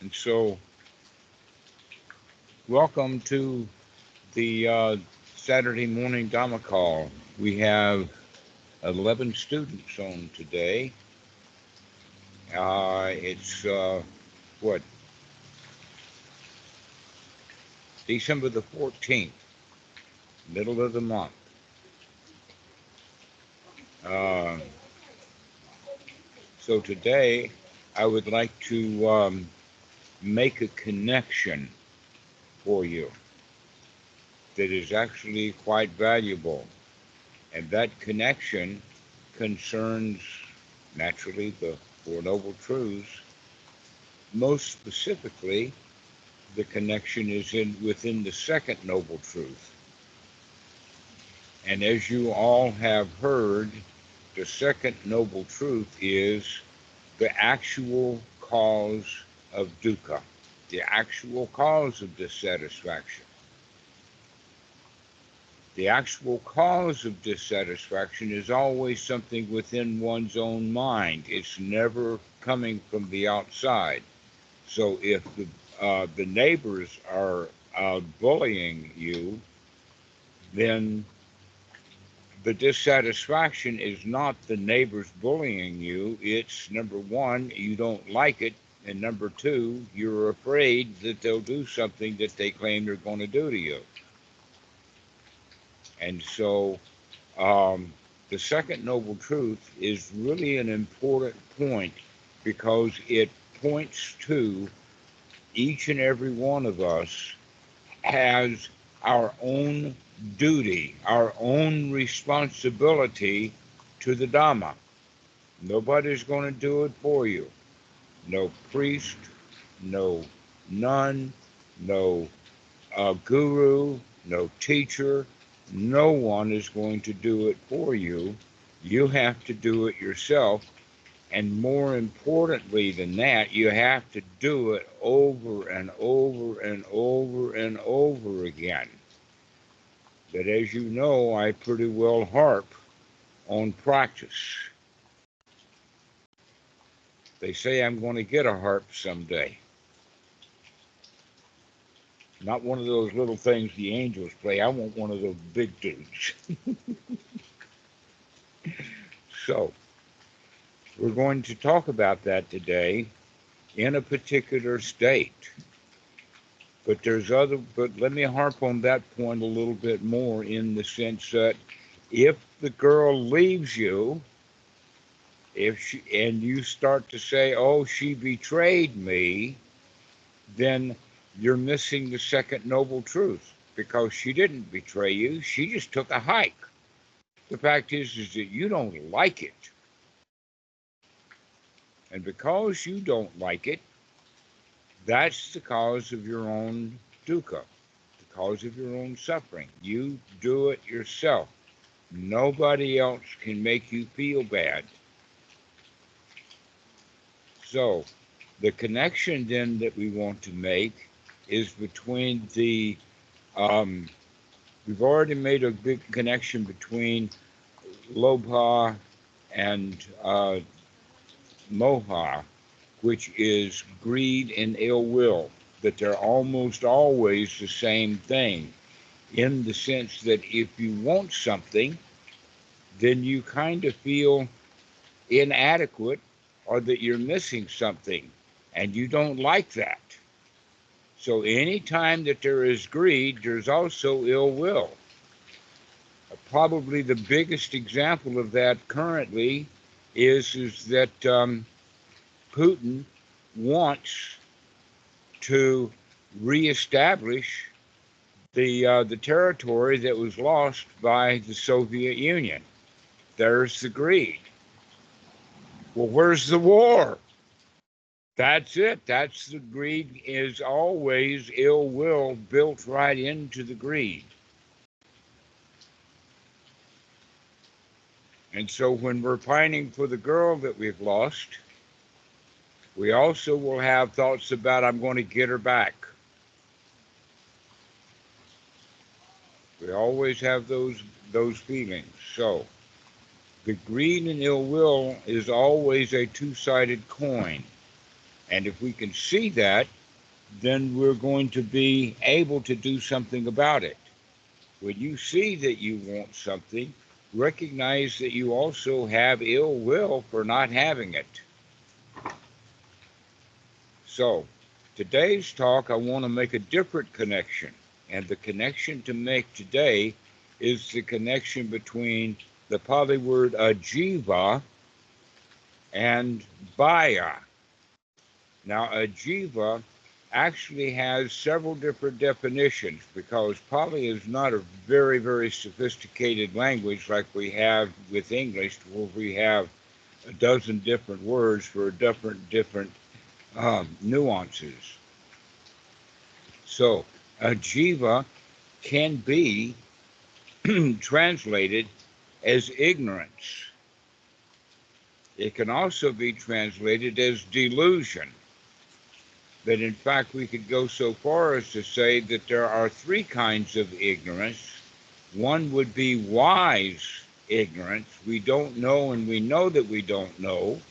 And so, welcome to the Saturday morning Dhamma call. We have 11 students on today. It's what, December the 14th, middle of the month. So today, I would like to make a connection for you that is actually quite valuable. And that connection concerns, naturally, the Four Noble Truths. Most specifically, the connection is within the second Noble Truth. And as you all have heard, the second Noble Truth is the actual cause of dukkha, the actual cause of dissatisfaction. The actual cause of dissatisfaction is always something within one's own mind. It's never coming from the outside. So if the neighbors are bullying you, then the dissatisfaction is not the neighbors bullying you. It's, number one, you don't like it, and number two, you're afraid that they'll do something that they claim they're going to do to you. And so the second Noble Truth is really an important point because it points to each and every one of us has our own duty, our own responsibility to the Dhamma. Nobody's going to do it for you. No priest, no nun, no guru, no teacher. No one is going to do it for you. You have to do it yourself. And more importantly than that, you have to do it over and over and over and over again. But as you know, I pretty well harp on practice. They say I'm going to get a harp someday. Not one of those little things the angels play. I want one of those big dudes. So, we're going to talk about that today in a particular state. But let me harp on that point a little bit more in the sense that if the girl leaves you, and you start to say, oh, she betrayed me, then you're missing the second Noble Truth, because she didn't betray you. She just took a hike. The fact is that you don't like it. And because you don't like it, that's the cause of your own dukkha, the cause of your own suffering. You do it yourself. Nobody else can make you feel bad. So, the connection then that we want to make is between we've already made a big connection between lobha and moha, which is greed and ill will, that they're almost always the same thing, in the sense that if you want something, then you kind of feel inadequate or that you're missing something, and you don't like that. So anytime that there is greed, there's also ill will. Probably the biggest example of that currently is that Putin wants to reestablish the territory that was lost by the Soviet Union. There's the greed. Well, where's the war? That's it. That's the greed, is always ill will built right into the greed. And so when we're pining for the girl that we've lost, we also will have thoughts about, I'm going to get her back. We always have those feelings. So the greed and ill will is always a two-sided coin. And if we can see that, then we're going to be able to do something about it. When you see that you want something, recognize that you also have ill will for not having it. So, today's talk, I want to make a different connection. And the connection to make today is the connection between the Pali word ajiva and baya. Now, ajiva actually has several different definitions because Pali is not a very, very sophisticated language like we have with English, where we have a dozen different words for different nuances. So, ajiva can be translated as ignorance. It can also be translated as delusion. That in fact we could go so far as to say that there are three kinds of ignorance. One would be wise ignorance. We don't know and we know that we don't know.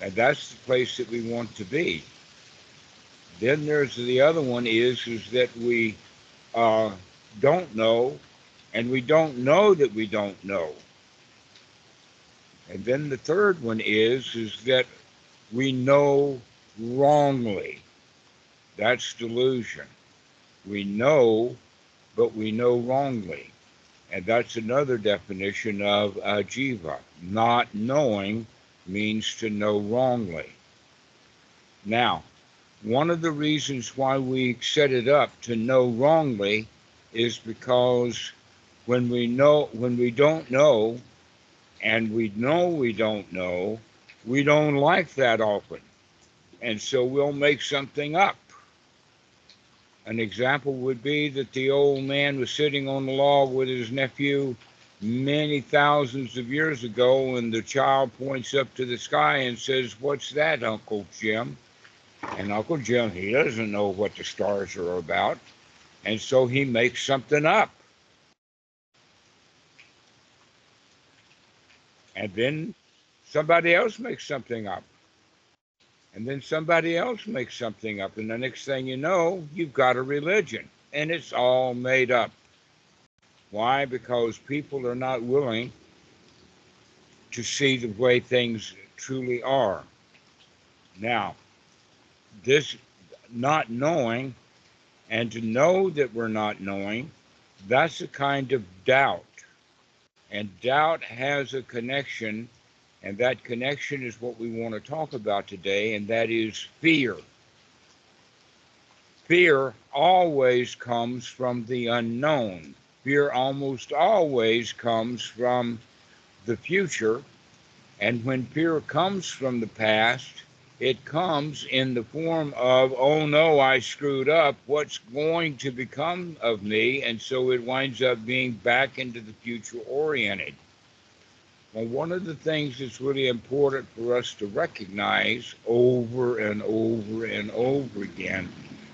And that's the place that we want to be. Then there's the other one is that we don't know and we don't know that we don't know. And then the third one is that we know wrongly. That's delusion. We know, but we know wrongly. And that's another definition of ajiva. Not knowing means to know wrongly. Now, one of the reasons why we set it up to know wrongly is because when we don't know, and we know we don't know, we don't like that often. And so we'll make something up. An example would be that the old man was sitting on the log with his nephew many thousands of years ago, and the child points up to the sky and says, "What's that, Uncle Jim?" And Uncle Jim, he doesn't know what the stars are about, and so he makes something up. And then somebody else makes something up. And then somebody else makes something up. And the next thing you know, you've got a religion. And it's all made up. Why? Because people are not willing to see the way things truly are. Now, this not knowing and to know that we're not knowing, that's a kind of doubt. And doubt has a connection, and that connection is what we want to talk about today, and that is fear. Fear always comes from the unknown. Fear almost always comes from the future. And when fear comes from the past, it comes in the form of, oh no, I screwed up. What's going to become of me? And so it winds up being back into the future oriented. Well, one of the things that's really important for us to recognize over and over and over again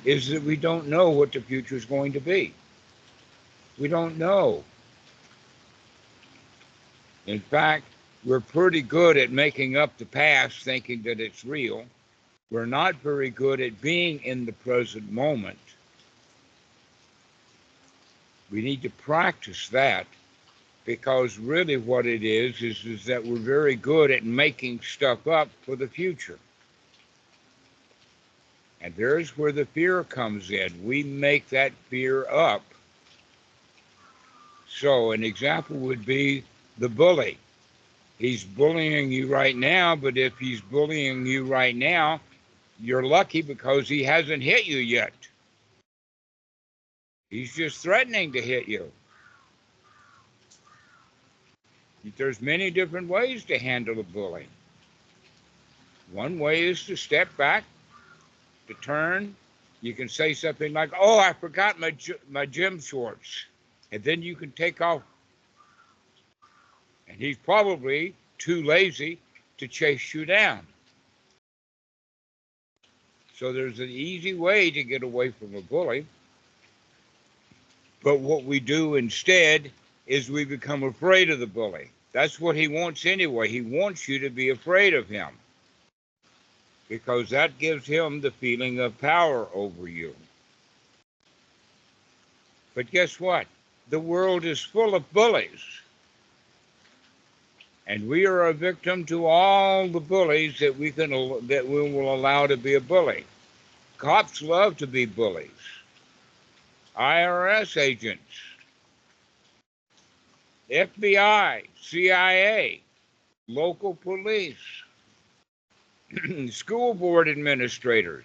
is that we don't know what the future is going to be. We don't know. In fact, we're pretty good at making up the past, thinking that it's real. We're not very good at being in the present moment. We need to practice that, because really what it is that we're very good at making stuff up for the future. And there's where the fear comes in. We make that fear up. So an example would be the bully. He's bullying you right now, but if he's bullying you right now, you're lucky because he hasn't hit you yet. He's just threatening to hit you. There's many different ways to handle a bully. One way is to step back, to turn. You can say something like, "Oh, I forgot my gym shorts." And then you can take off. And he's probably too lazy to chase you down. So there's an easy way to get away from a bully. But what we do instead is we become afraid of the bully. That's what he wants anyway. He wants you to be afraid of him. because that gives him the feeling of power over you. But guess what? The world is full of bullies. And we are a victim to all the bullies that we will allow to be a bully. Cops love to be bullies. IRS agents, FBI, CIA, local police, school board administrators.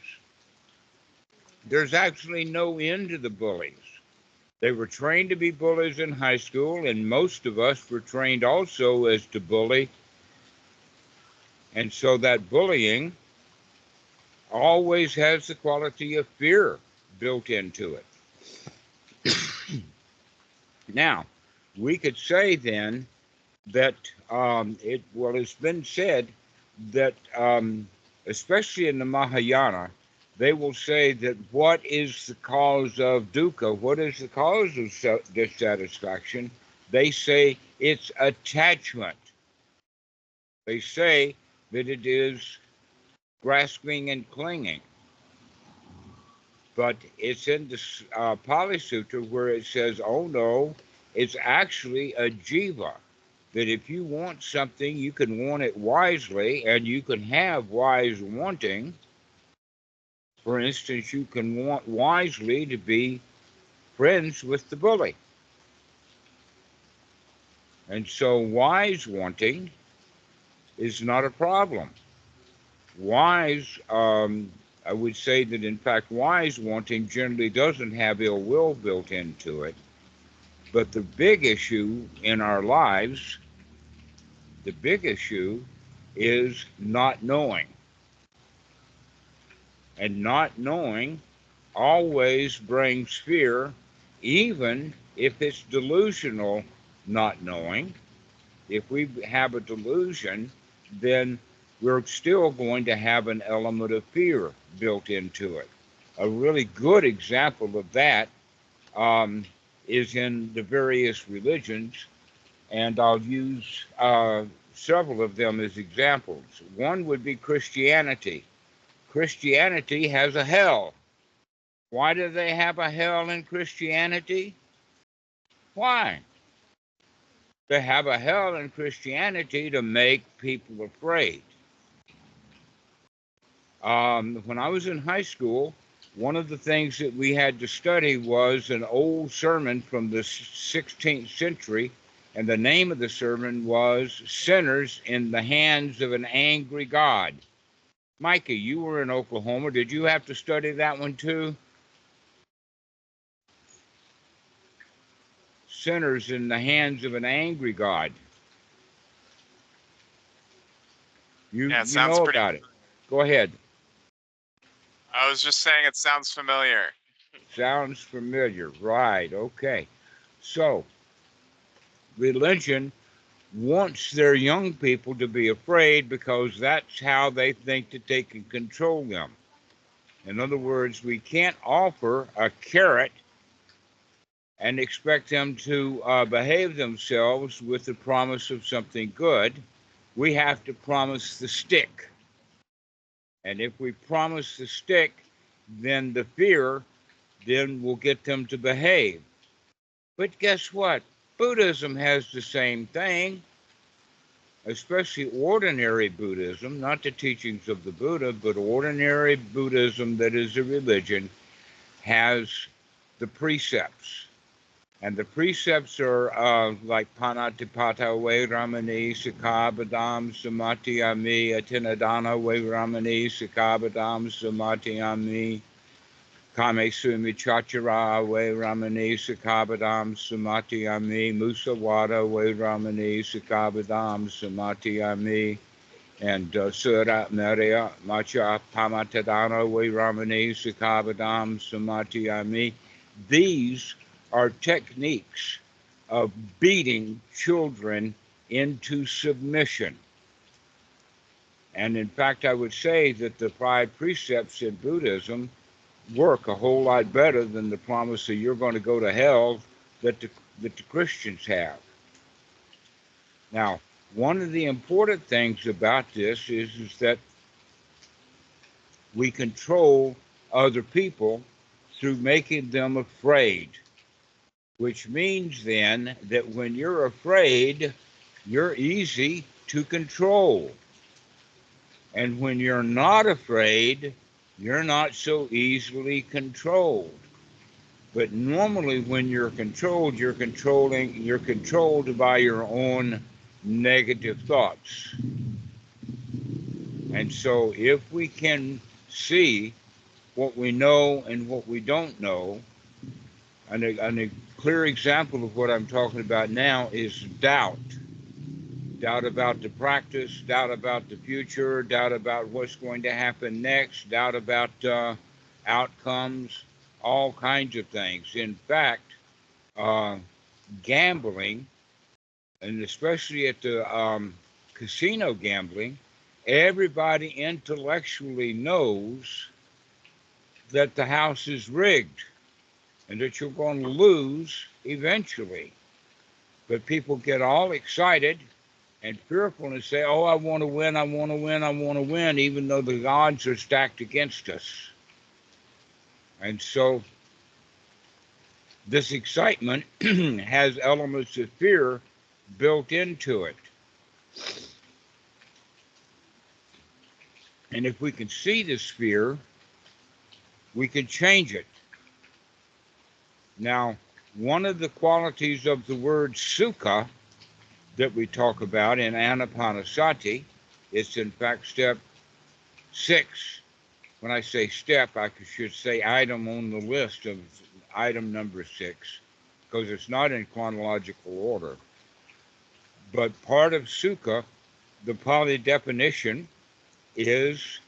There's actually no end to the bullies. They were trained to be bullies in high school, and most of us were trained also as to bully. And so that bullying always has the quality of fear built into it. Now, we could say then that it's been said that especially in the Mahayana, they will say that what is the cause of dukkha? What is the cause of dissatisfaction? They say it's attachment. They say that it is grasping and clinging. But it's in the Pali Sutra where it says, oh no, it's actually a jiva. That if you want something, you can want it wisely, and you can have wise wanting. For instance, you can want wisely to be friends with the bully. And so wise wanting is not a problem. Wise, I would say that in fact, wise wanting generally doesn't have ill will built into it. But the big issue in our lives, the big issue is not knowing. And not knowing always brings fear, even if it's delusional not knowing. If we have a delusion, then we're still going to have an element of fear built into it. A really good example of that is in the various religions, and I'll use several of them as examples. One would be Christianity. Christianity has a hell. Why do they have a hell in Christianity? Why? They have a hell in Christianity to make people afraid. When I was in high school, one of the things that we had to study was an old sermon from the 16th century, and the name of the sermon was Sinners in the Hands of an Angry God. Micah, you were in Oklahoma. Did you have to study that one too? Sinners in the hands of an angry God. You know about it. Go ahead. I was just saying it sounds familiar. Sounds familiar. Right. Okay. So, religion wants their young people to be afraid because that's how they think that they can control them. In other words, we can't offer a carrot and expect them to behave themselves with the promise of something good. We have to promise the stick. And if we promise the stick, then the fear then will get them to behave. But guess what? Buddhism has the same thing, especially ordinary Buddhism, not the teachings of the Buddha, but ordinary Buddhism that is a religion has the precepts. And the precepts are like Panatipata Vairamani Sikhabadam Samatiyami Atinadana Vairamani Sikhabadam Samatiyami Kame Sumi Chachara Vairamani Sikhabadam Samatiyami Musawada Vairamani Sikhabadam Samatiyami and Sura Maria Macha Pamatadana Vairamani Sikhabadam Samatiyami. These are techniques of beating children into submission. And in fact, I would say that the 5 precepts in Buddhism work a whole lot better than the promise that you're going to go to hell that the Christians have. Now, one of the important things about this is that we control other people through making them afraid, which means then that when you're afraid, you're easy to control. And when you're not afraid, you're not so easily controlled. But normally when you're controlled, you're controlled by your own negative thoughts. And so if we can see what we know and what we don't know, and a clear example of what I'm talking about now is doubt. Doubt about the practice, doubt about the future, doubt about what's going to happen next, doubt about outcomes, all kinds of things. In fact, uh, gambling, and especially at the casino gambling, everybody intellectually knows that the house is rigged and that you're going to lose eventually. But people get all excited and fearful and say, oh, I want to win, I want to win, I want to win, even though the odds are stacked against us. And so this excitement has elements of fear built into it. And if we can see this fear, we can change it. Now, one of the qualities of the word sukha that we talk about in Anapanasati, it's in fact step 6. When I say step, I should say item on the list of item number 6, because it's not in chronological order. But part of sukha, the Pali definition, is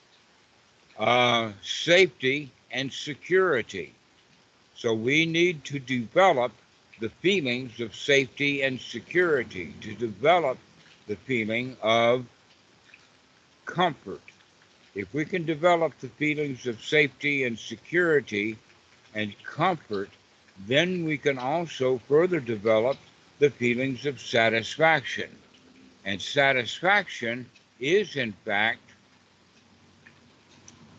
safety and security. So we need to develop the feelings of safety and security, to develop the feeling of comfort. If we can develop the feelings of safety and security and comfort, then we can also further develop the feelings of satisfaction. And satisfaction is, in fact,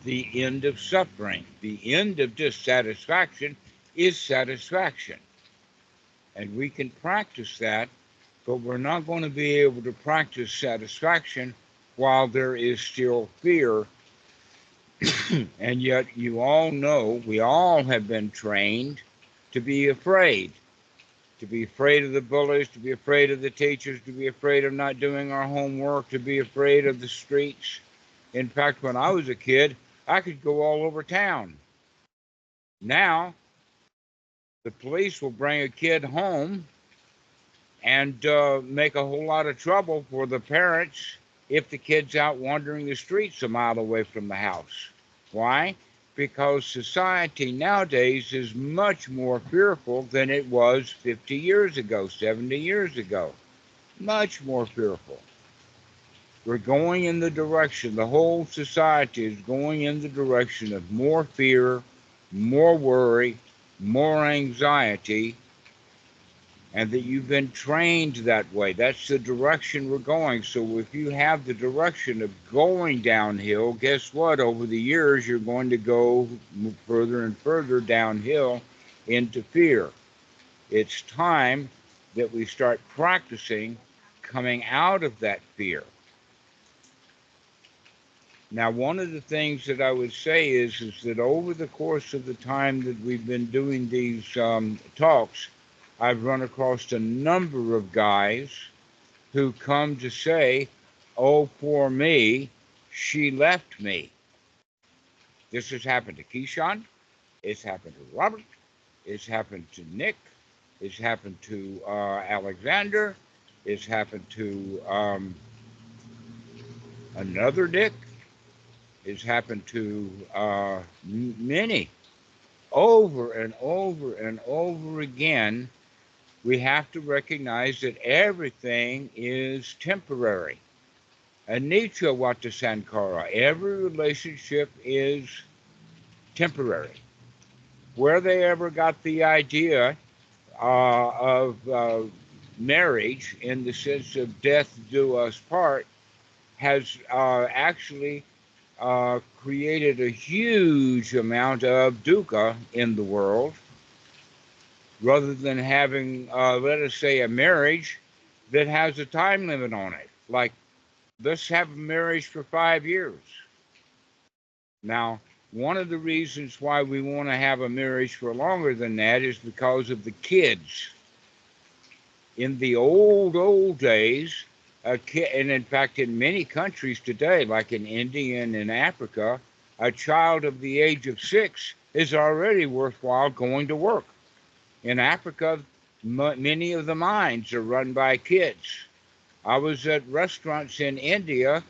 the end of suffering. The end of dissatisfaction is satisfaction. And we can practice that, but we're not going to be able to practice satisfaction while there is still fear. And yet you all know, we all have been trained to be afraid of the bullies, to be afraid of the teachers, to be afraid of not doing our homework, to be afraid of the streets. In fact, when I was a kid, I could go all over town. Now, the police will bring a kid home and make a whole lot of trouble for the parents if the kid's out wandering the streets a mile away from the house. Why? Because society nowadays is much more fearful than it was 50 years ago, 70 years ago. Much more fearful. We're going in the direction, the whole society is going in the direction of more fear, more worry, more anxiety, and that you've been trained that way. That's the direction we're going. So if you have the direction of going downhill, guess what? Over the years, you're going to go further and further downhill into fear. It's time that we start practicing coming out of that fear. Now, one of the things that I would say is that over the course of the time that we've been doing these talks, I've run across a number of guys who come to say, oh, poor me, she left me. This has happened to Keyshawn. It's happened to Robert. It's happened to Nick. It's happened to Alexander. It's happened to another Nick. It's happened to many. Over and over and over again, we have to recognize that everything is temporary. Anicca vata sankhara, every relationship is temporary. Where they ever got the idea of marriage in the sense of death do us part has actually created a huge amount of dukkha in the world, rather than having, let us say, a marriage that has a time limit on it. Like, let's have a marriage for 5 years. Now, one of the reasons why we want to have a marriage for longer than that is because of the kids. In the old days, a kid, and in fact, in many countries today, like in India and in Africa, a child of the age of 6 is already worthwhile going to work. In Africa, many of the mines are run by kids. I was at restaurants in India,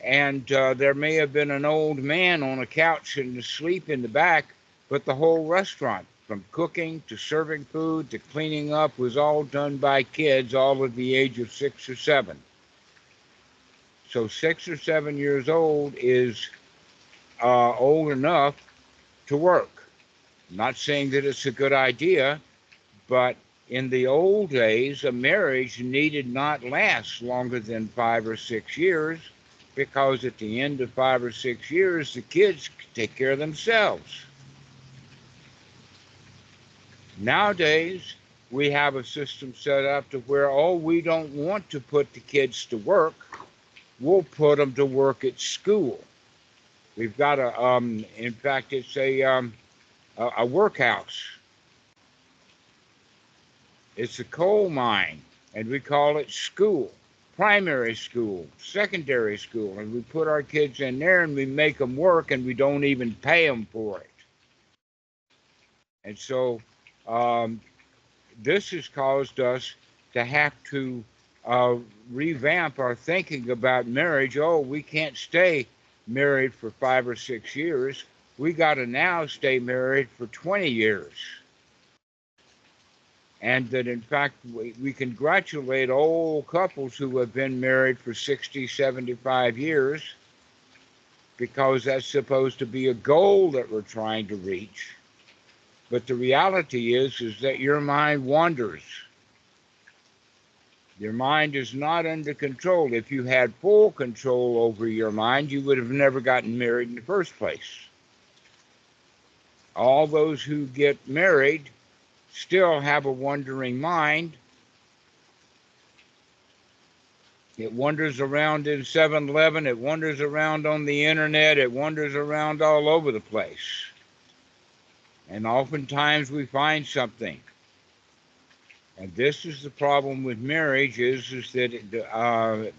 and there may have been an old man on a couch and asleep in the back, but the whole restaurant, from cooking to serving food to cleaning up, was all done by kids, all of the age of 6 or 7. So 6 or 7 years old is old enough to work. I'm not saying that it's a good idea, but in the old days, a marriage needed not last longer than 5 or 6 years, because at the end of 5 or 6 years, the kids could take care of themselves. Nowadays, we have a system set up to where, oh, we don't want to put the kids to work. We'll put them to work at school. We've got in fact, it's a workhouse. It's a coal mine, and we call it school, primary school, secondary school, and we put our kids in there and we make them work, and we don't even pay them for it. And so this has caused us to have to revamp our thinking about marriage. Oh, we can't stay married for 5 or 6 years. We got to now stay married for 20 years. And that, in fact, we congratulate old couples who have been married for 60, 75 years, because that's supposed to be a goal that we're trying to reach. But the reality is that your mind wanders. Your mind is not under control. If you had full control over your mind, you would have never gotten married in the first place. All those who get married still have a wandering mind. It wanders around in 7-Eleven. It wanders around on the internet. It wanders around all over the place. And oftentimes we find something. And this is the problem with marriage, is that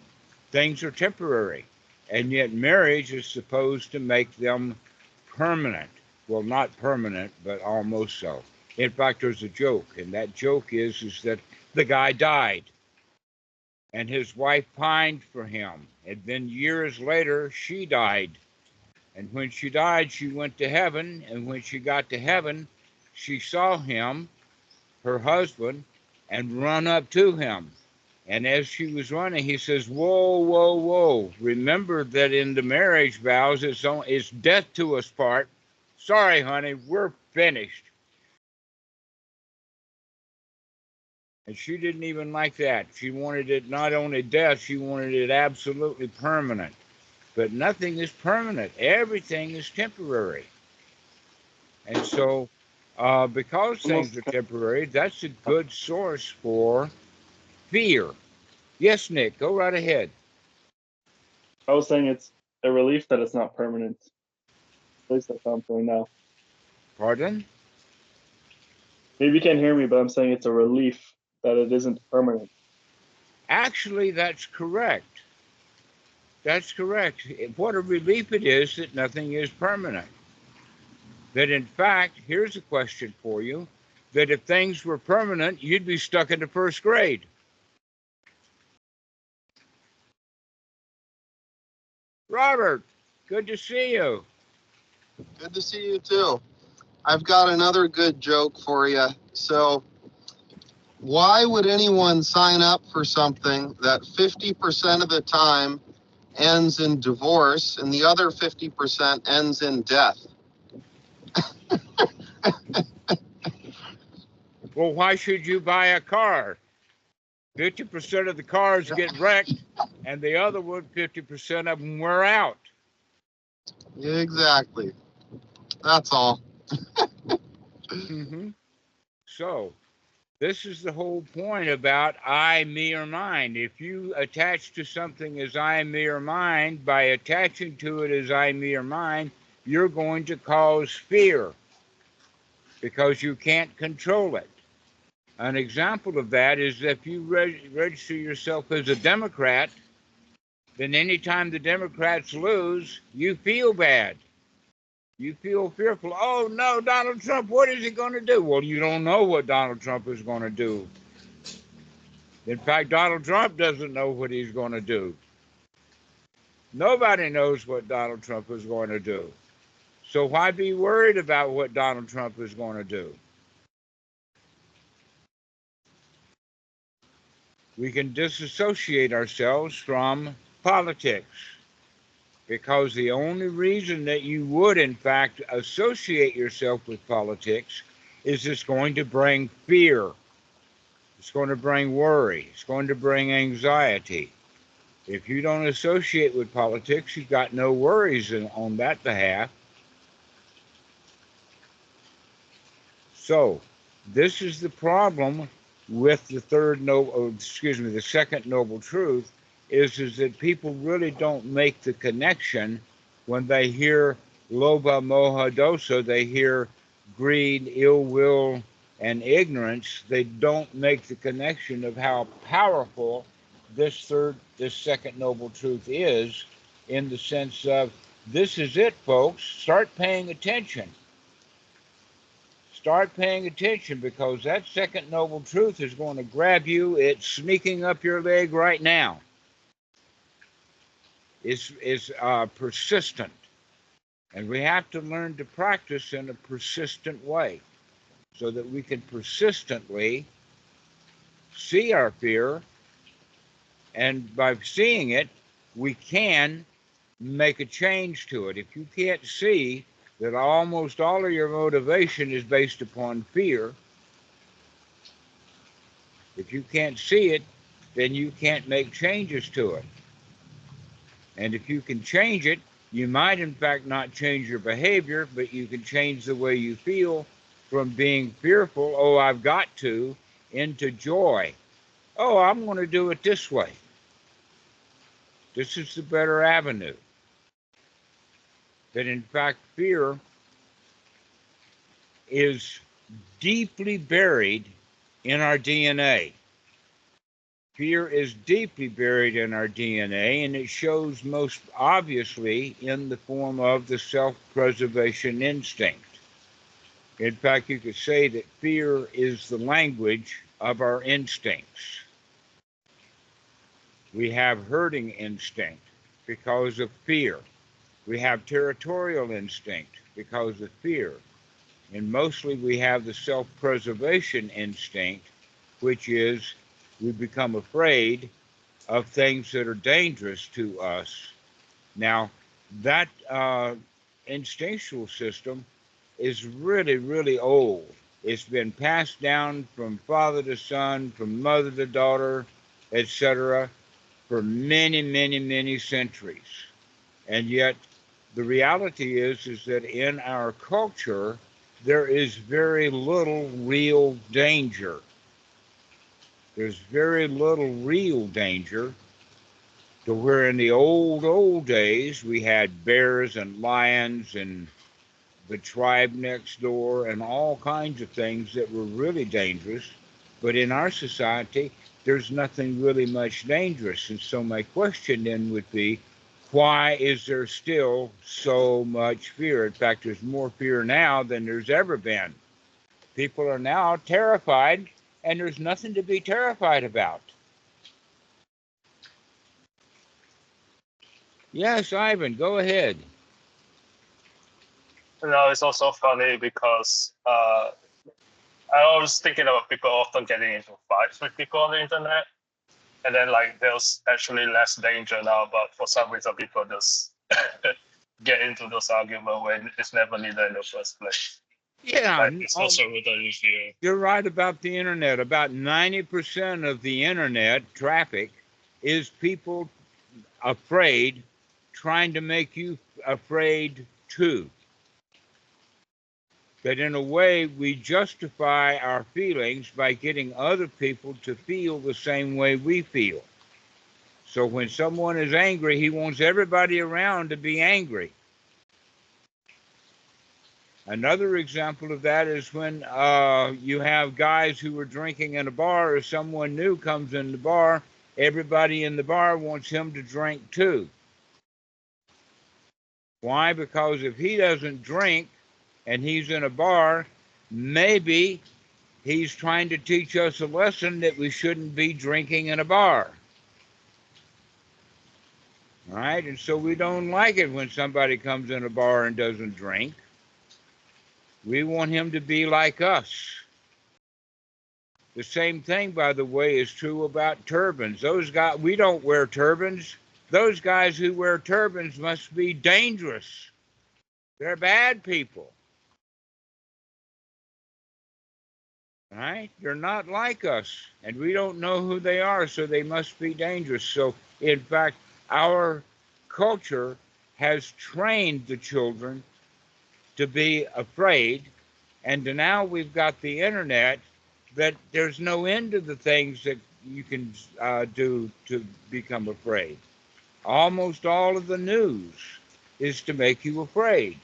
things are temporary. And yet marriage is supposed to make them permanent. Well, not permanent, but almost so. In fact, there's a joke, and that joke is that the guy died, and his wife pined for him. And then years later, she died. And when she died, she went to heaven. And when she got to heaven, she saw him, her husband, and run up to him. And as she was running, he says, whoa, whoa, whoa. Remember that in the marriage vows, it's death to us part. Sorry, honey, we're finished. And she didn't even like that. She wanted it not only death, she wanted it absolutely permanent. But nothing is permanent. Everything is temporary. And so, because things are temporary, that's a good source for fear. Yes, Nick, go right ahead. I was saying it's a relief that it's not permanent. At least that's how I'm feeling now. Pardon? Maybe you can't hear me, but I'm saying it's a relief that it isn't permanent. Actually, that's correct. That's correct. What a relief it is that nothing is permanent. That, in fact, here's a question for you, that if things were permanent, you'd be stuck in the first grade. Robert, good to see you. Good to see you too. I've got another good joke for you. So, why would anyone sign up for something that 50% of the time ends in divorce and the other 50% ends in death? Well, why should you buy a car? 50% of the cars get wrecked, and the other one, 50% of them wear out. Exactly. That's all. Hmm. So, this is the whole point about I, me, or mine. If you attach to something as I, me, or mine, by attaching to it as I, me, or mine, you're going to cause fear because you can't control it. An example of that is if you register yourself as a Democrat, then anytime the Democrats lose, you feel bad. You feel fearful. Oh no, Donald Trump, what is he going to do? Well, you don't know what Donald Trump is going to do. In fact, Donald Trump doesn't know what he's going to do. Nobody knows what Donald Trump is going to do. So why be worried about what Donald Trump is going to do? We can disassociate ourselves from politics because the only reason that you would, in fact, associate yourself with politics is it's going to bring fear. It's going to bring worry. It's going to bring anxiety. If you don't associate with politics, you've got no worries on that behalf. So, this is the problem with the the second noble truth is that people really don't make the connection when they hear lobha, moha, dosa. They hear greed, ill will, and ignorance. They don't make the connection of how powerful this second noble truth is, in the sense of this is it, folks. Start paying attention. Start paying attention because that second noble truth is going to grab you. It's sneaking up your leg right now. It's persistent. And we have to learn to practice in a persistent way so that we can persistently see our fear. And by seeing it, we can make a change to it. If you can't see that almost all of your motivation is based upon fear, if you can't see it, then you can't make changes to it. And if you can change it, you might in fact not change your behavior, but you can change the way you feel from being fearful, oh, I've got to, into joy. Oh, I'm going to do it this way. This is the better avenue. That in fact, fear is deeply buried in our DNA. Fear is deeply buried in our DNA, and it shows most obviously in the form of the self-preservation instinct. In fact, you could say that fear is the language of our instincts. We have herding instinct because of fear. We have territorial instinct because of fear. And mostly we have the self-preservation instinct, which is we become afraid of things that are dangerous to us. Now, that instinctual system is really, really old. It's been passed down from father to son, from mother to daughter, etc., for many, many, many centuries. And yet, the reality is that in our culture, there is very little real danger. There's very little real danger to where in the old days we had bears and lions and the tribe next door and all kinds of things that were really dangerous. But in our society, there's nothing really much dangerous. And so my question then would be, why is there still so much fear? In fact, there's more fear now than there's ever been. People are now terrified, and there's nothing to be terrified about. Yes, Ivan, go ahead. It's also funny because I was thinking about people often getting into fights with people on the internet, and then like there's actually less danger now, but for some reason people just get into those arguments when it's never needed in the first place. Yeah, Like, it's also rooted in fear. you're right about the internet. About 90% of the internet traffic is people afraid, trying to make you afraid too. That in a way we justify our feelings by getting other people to feel the same way we feel. So when someone is angry, he wants everybody around to be angry. Another example of that is when you have guys who are drinking in a bar, or someone new comes in the bar, everybody in the bar wants him to drink too. Why? Because if he doesn't drink and he's in a bar, maybe he's trying to teach us a lesson that we shouldn't be drinking in a bar. All right? And so we don't like it when somebody comes in a bar and doesn't drink. We want him to be like us. The same thing, by the way, is true about turbans. Those guys, we don't wear turbans. Those guys who wear turbans must be dangerous. They're bad people. Right? They're not like us, and we don't know who they are, so they must be dangerous. So, in fact, our culture has trained the children to be afraid, and now we've got the internet that there's no end to the things that you can do to become afraid. Almost all of the news is to make you afraid.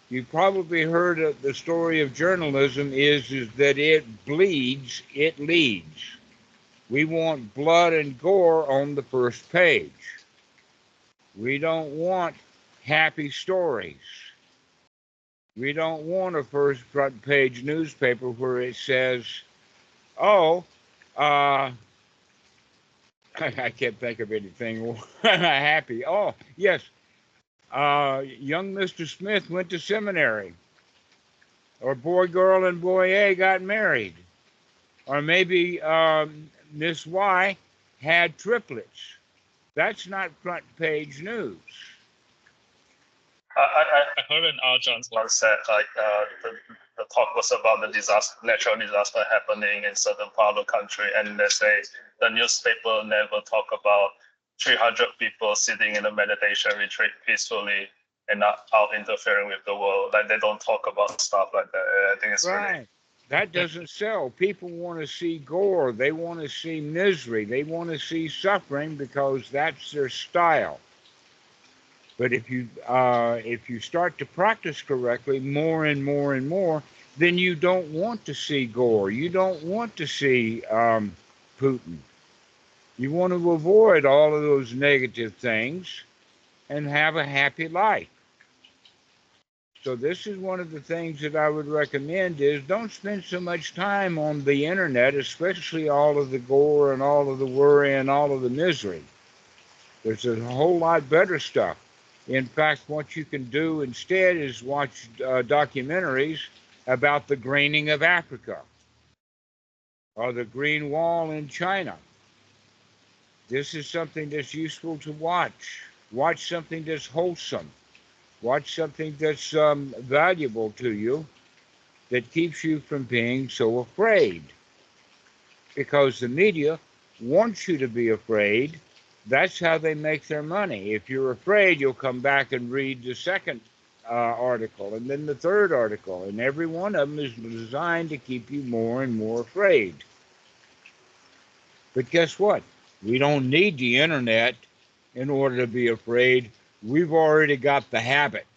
You probably heard of the story of journalism is that it bleeds, it leads. We want blood and gore on the first page. We don't want happy stories. We don't want a first front page newspaper where it says, oh, I can't think of anything happy. Oh, yes, young Mr. Smith went to seminary. Or boy, girl, and boy A got married. Or maybe Miss Y had triplets. That's not front page news. I heard an Ajahn once said like the talk was about the disaster, natural disaster happening in certain part of the country, and they say the newspaper never talk about 300 people sitting in a meditation retreat peacefully and not out interfering with the world. Like they don't talk about stuff like that. I think it's Right. really That doesn't sell. People want to see gore. They want to see misery. They want to see suffering because that's their style. But if you start to practice correctly more and more and more, then you don't want to see gore. You don't want to see Putin. You want to avoid all of those negative things and have a happy life. So this is one of the things that I would recommend is don't spend so much time on the internet, especially all of the gore and all of the worry and all of the misery. There's a whole lot better stuff. In fact, what you can do instead is watch documentaries about the greening of Africa or the Green Wall in China. This is something that's useful to watch. Watch something that's wholesome. Watch something that's valuable to you that keeps you from being so afraid. Because the media wants you to be afraid. That's how they make their money. If you're afraid, you'll come back and read the second article and then the third article. And every one of them is designed to keep you more and more afraid. But guess what? We don't need the internet in order to be afraid. We've already got the habit.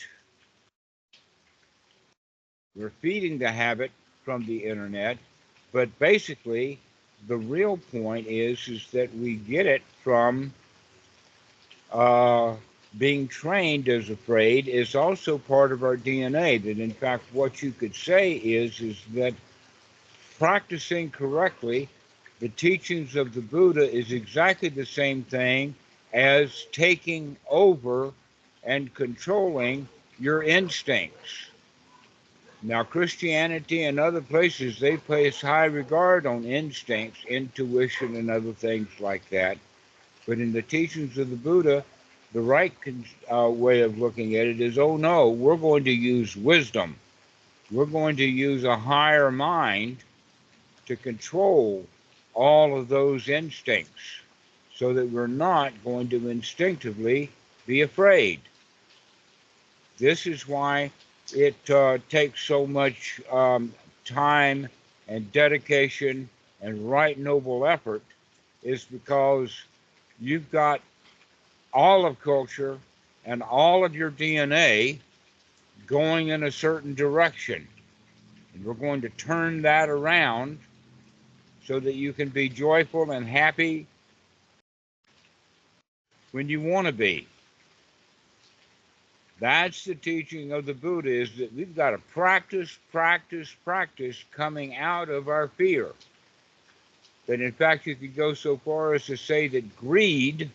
We're feeding the habit from the internet, but basically the real point is that we get it from being trained as afraid is also part of our DNA. That in fact, what you could say is that practicing correctly the teachings of the Buddha is exactly the same thing as taking over and controlling your instincts. Now, Christianity and other places, they place high regard on instincts, intuition, and other things like that. But in the teachings of the Buddha, the right way of looking at it is, oh no, we're going to use wisdom. We're going to use a higher mind to control all of those instincts so that we're not going to instinctively be afraid. This is why it takes so much time and dedication and right noble effort, is because you've got all of culture and all of your DNA going in a certain direction. And we're going to turn that around so that you can be joyful and happy when you want to be. That's the teaching of the Buddha, is that we've got to practice, practice, practice coming out of our fear. That in fact, you could go so far as to say that greed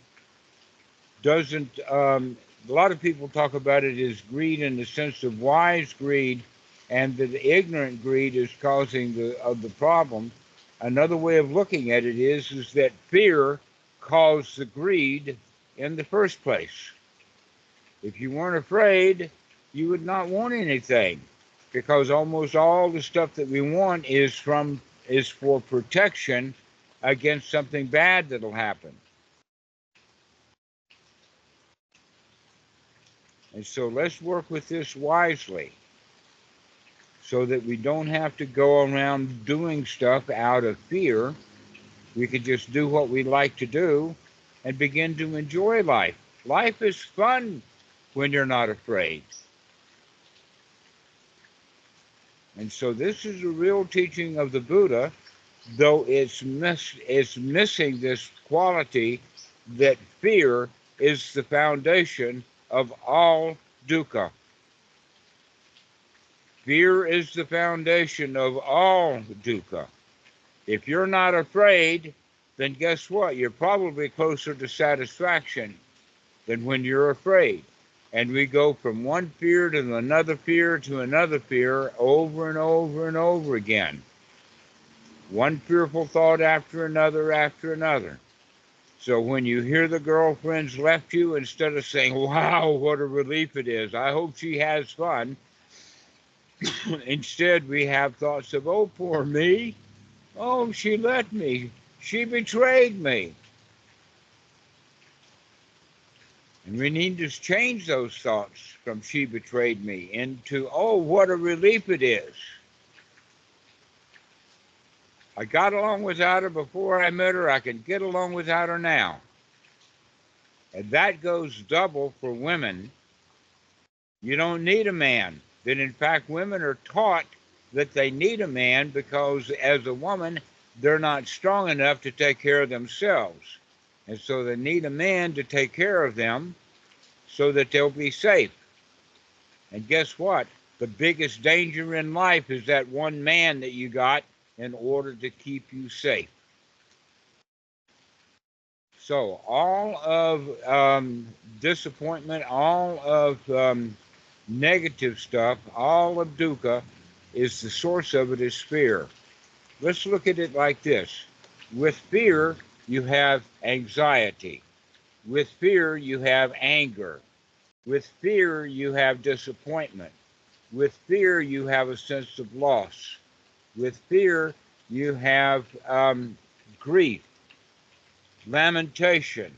doesn't, a lot of people talk about it as greed in the sense of wise greed, and that ignorant greed is causing the problem. Another way of looking at it is that fear caused the greed in the first place. If you weren't afraid, you would not want anything, because almost all the stuff that we want is for protection against something bad that'll happen. And so let's work with this wisely, so that we don't have to go around doing stuff out of fear. We could just do what we like to do and begin to enjoy life. Life is fun when you're not afraid. And so this is a real teaching of the Buddha, though it's missing this quality that fear is the foundation of all dukkha. Fear is the foundation of all dukkha. If you're not afraid, then guess what? You're probably closer to satisfaction than when you're afraid. And we go from one fear to another fear to another fear over and over and over again. One fearful thought after another after another. So when you hear the girlfriend's left you, instead of saying, wow, what a relief it is, I hope she has fun, instead we have thoughts of, oh, poor me. Oh, she left me. She betrayed me. And we need to change those thoughts from she betrayed me into, oh, what a relief it is. I got along without her before I met her. I can get along without her now. And that goes double for women. You don't need a man. That in fact, women are taught that they need a man because as a woman, they're not strong enough to take care of themselves. And so they need a man to take care of them so that they'll be safe. And guess what? The biggest danger in life is that one man that you got in order to keep you safe. So all of disappointment, all of negative stuff, all of dukkha, is the source of it is fear. Let's look at it like this. With fear, you have anxiety. With fear, you have anger. With fear, you have disappointment. With fear, you have a sense of loss. With fear, you have grief, lamentation,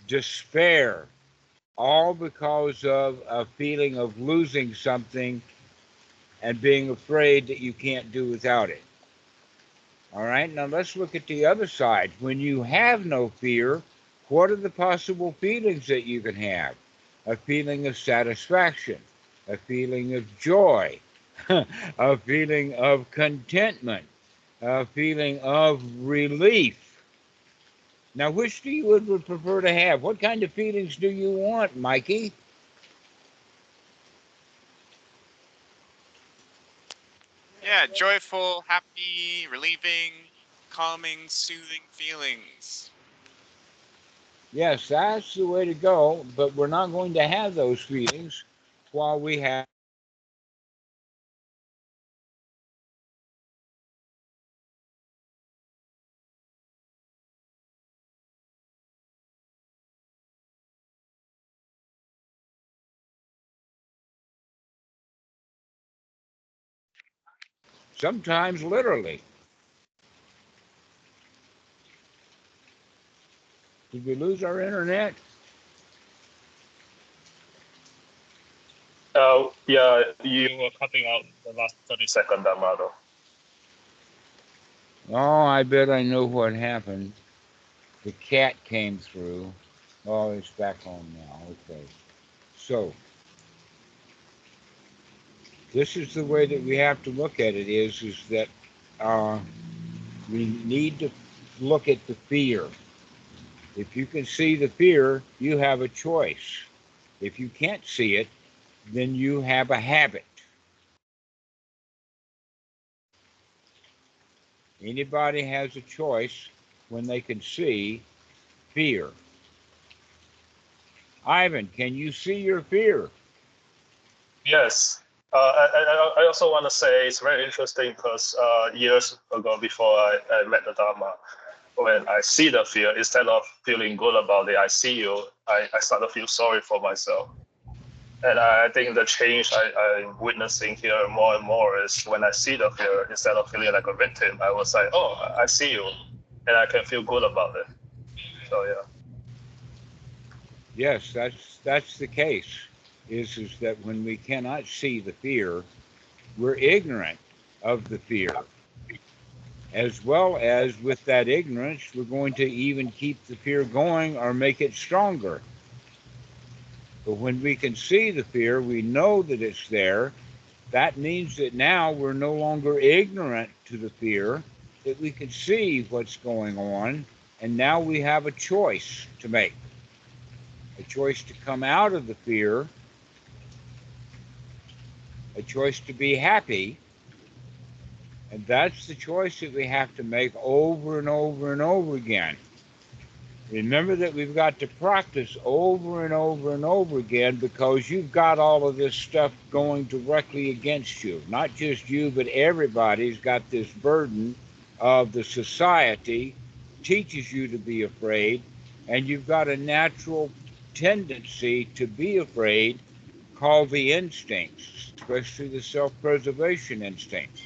despair, all because of a feeling of losing something and being afraid that you can't do without it. All right, now let's look at the other side. When you have no fear, what are the possible feelings that you can have? A feeling of satisfaction, a feeling of joy, a feeling of contentment, a feeling of relief. Now, which do you would prefer to have? What kind of feelings do you want, Mikey? Yeah, joyful, happy, relieving, calming, soothing feelings. Yes, that's the way to go, but we're not going to have those feelings while we have. Sometimes literally. Did we lose our internet? Yeah, you were cutting out the last 30-second, Dhammarato. Oh, I bet I know what happened. The cat came through. Oh, it's back on now. Okay. So, this is the way that we have to look at it is that we need to look at the fear. If you can see the fear, you have a choice. If you can't see it, then you have a habit. Anybody has a choice when they can see fear. Ivan, can you see your fear? Yes. I also want to say it's very interesting because years ago, before I met the Dhamma, when I see the fear, instead of feeling good about it, I see you, I start to feel sorry for myself. And I think the change I'm witnessing here more and more is when I see the fear, instead of feeling like a victim, I was like, oh, I see you, and I can feel good about it. So yeah. Yes, that's the case. Is that when we cannot see the fear, we're ignorant of the fear. As well as with that ignorance, we're going to even keep the fear going or make it stronger. But when we can see the fear, we know that it's there. That means that now we're no longer ignorant to the fear, that we can see what's going on, and now we have a choice to make. A choice to come out of the fear, a choice to be happy, and that's the choice that we have to make over and over and over again. Remember that we've got to practice over and over and over again because you've got all of this stuff going directly against you. Not just you, but everybody's got this burden of the society teaches you to be afraid, and you've got a natural tendency to be afraid called the instincts, especially the self-preservation instincts.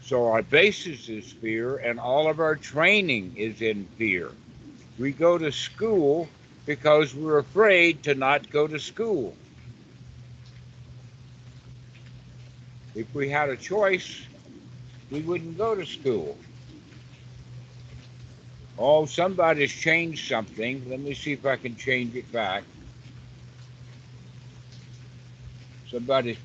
So our basis is fear, and all of our training is in fear. We go to school because we're afraid to not go to school. If we had a choice, we wouldn't go to school. Oh, somebody's changed something. Let me see if I can change it back. Somebody's